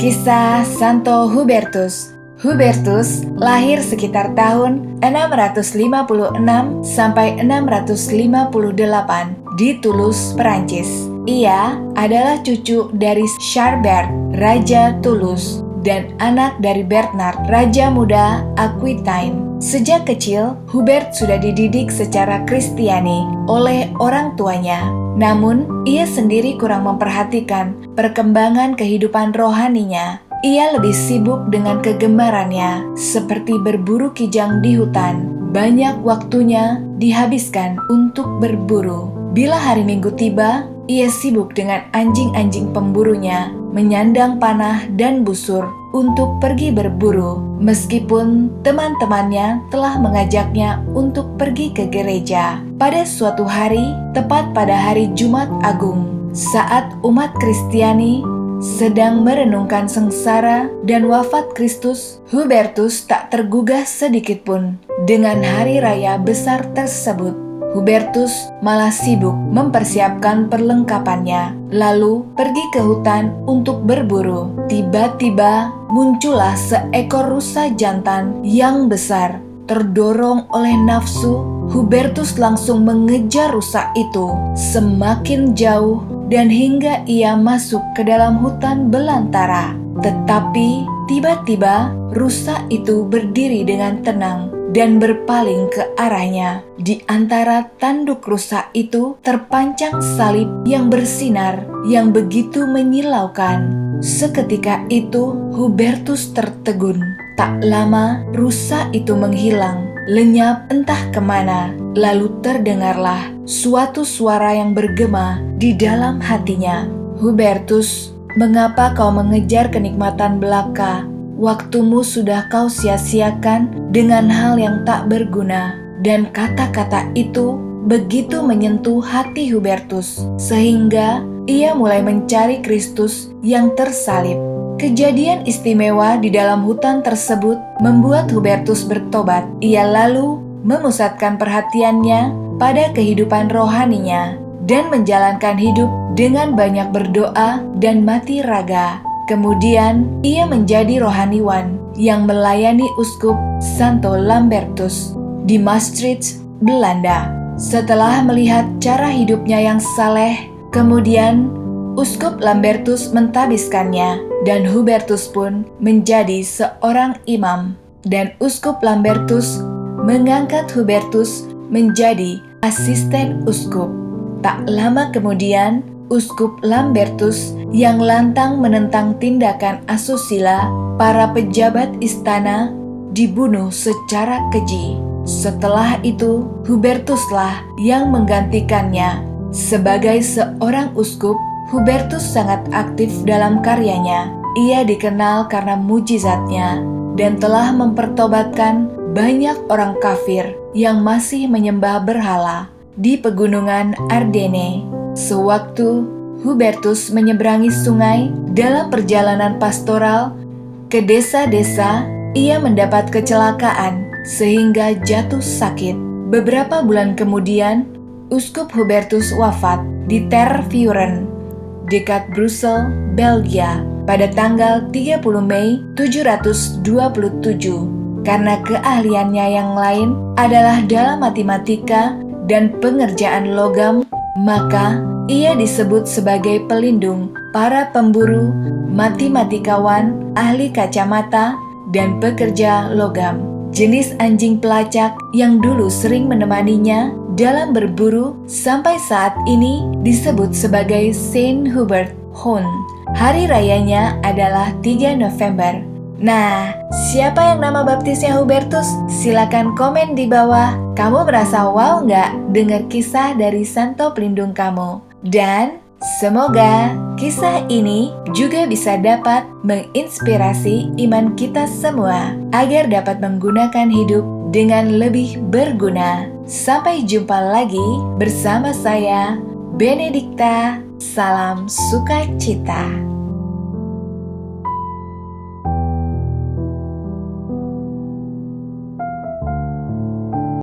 Kisah Santo Hubertus. Hubertus lahir sekitar tahun 656 sampai 658 di Toulouse, Perancis. Ia adalah cucu dari Charbert, Raja Toulouse, dan anak dari Bernard, Raja Muda Aquitaine. Sejak kecil, Hubert sudah dididik secara Kristiani oleh orang tuanya. Namun, ia sendiri kurang memperhatikan perkembangan kehidupan rohaninya. Ia lebih sibuk dengan kegemarannya, seperti berburu kijang di hutan. Banyak waktunya dihabiskan untuk berburu. Bila hari Minggu tiba, ia sibuk dengan anjing-anjing pemburunya, menyandang panah dan busur untuk pergi berburu, meskipun teman-temannya telah mengajaknya untuk pergi ke gereja. Pada suatu hari, tepat pada hari Jumat Agung, saat umat Kristiani sedang merenungkan sengsara dan wafat Kristus, Hubertus tak tergugah sedikitpun dengan hari raya besar tersebut. Hubertus malah sibuk mempersiapkan perlengkapannya, lalu pergi ke hutan untuk berburu. Tiba-tiba muncullah seekor rusa jantan yang besar. Terdorong oleh nafsu, Hubertus langsung mengejar rusa itu semakin jauh dan hingga ia masuk ke dalam hutan belantara. Tetapi tiba-tiba rusa itu berdiri dengan tenang dan berpaling ke arahnya. Di antara tanduk rusa itu terpancang salib yang bersinar yang begitu menyilaukan. Seketika itu Hubertus tertegun. Tak lama rusa itu menghilang, lenyap entah kemana. Lalu terdengarlah suatu suara yang bergema di dalam hatinya. Hubertus, mengapa kau mengejar kenikmatan belaka? Waktumu sudah kau sia-siakan dengan hal yang tak berguna. Dan kata-kata itu begitu menyentuh hati Hubertus, sehingga ia mulai mencari Kristus yang tersalib. Kejadian istimewa di dalam hutan tersebut membuat Hubertus bertobat. Ia lalu memusatkan perhatiannya pada kehidupan rohaninya dan menjalankan hidup dengan banyak berdoa dan mati raga. Kemudian, ia menjadi rohaniwan yang melayani uskup Santo Lambertus di Maastricht, Belanda. Setelah melihat cara hidupnya yang saleh, kemudian Uskup Lambertus mentabiskannya, dan Hubertus pun menjadi seorang imam. Dan Uskup Lambertus mengangkat Hubertus menjadi asisten uskup. Tak lama kemudian, Uskup Lambertus yang lantang menentang tindakan asusila para pejabat istana dibunuh secara keji. Setelah itu, Hubertuslah yang menggantikannya. Sebagai seorang uskup, Hubertus sangat aktif dalam karyanya. Ia dikenal karena mujizatnya dan telah mempertobatkan banyak orang kafir yang masih menyembah berhala di pegunungan Ardenne. Sewaktu Hubertus menyeberangi sungai dalam perjalanan pastoral ke desa-desa, ia mendapat kecelakaan sehingga jatuh sakit. Beberapa bulan kemudian, Uskup Hubertus wafat di Tervuren, dekat Brussel, Belgia, pada tanggal 30 Mei 727. Karena keahliannya yang lain adalah dalam matematika dan pengerjaan logam, maka ia disebut sebagai pelindung para pemburu, matematikawan, ahli kacamata, dan pekerja logam. Jenis anjing pelacak yang dulu sering menemaninya dalam berburu sampai saat ini disebut sebagai Saint Hubert Hound. Hari rayanya adalah 3 November. Nah, siapa yang nama baptisnya Hubertus? Silakan komen di bawah. Kamu merasa wow nggak dengar kisah dari Santo Pelindung kamu? Dan semoga kisah ini juga bisa dapat menginspirasi iman kita semua agar dapat menggunakan hidup dengan lebih berguna. Sampai jumpa lagi bersama saya, Benedikta. Salam sukacita.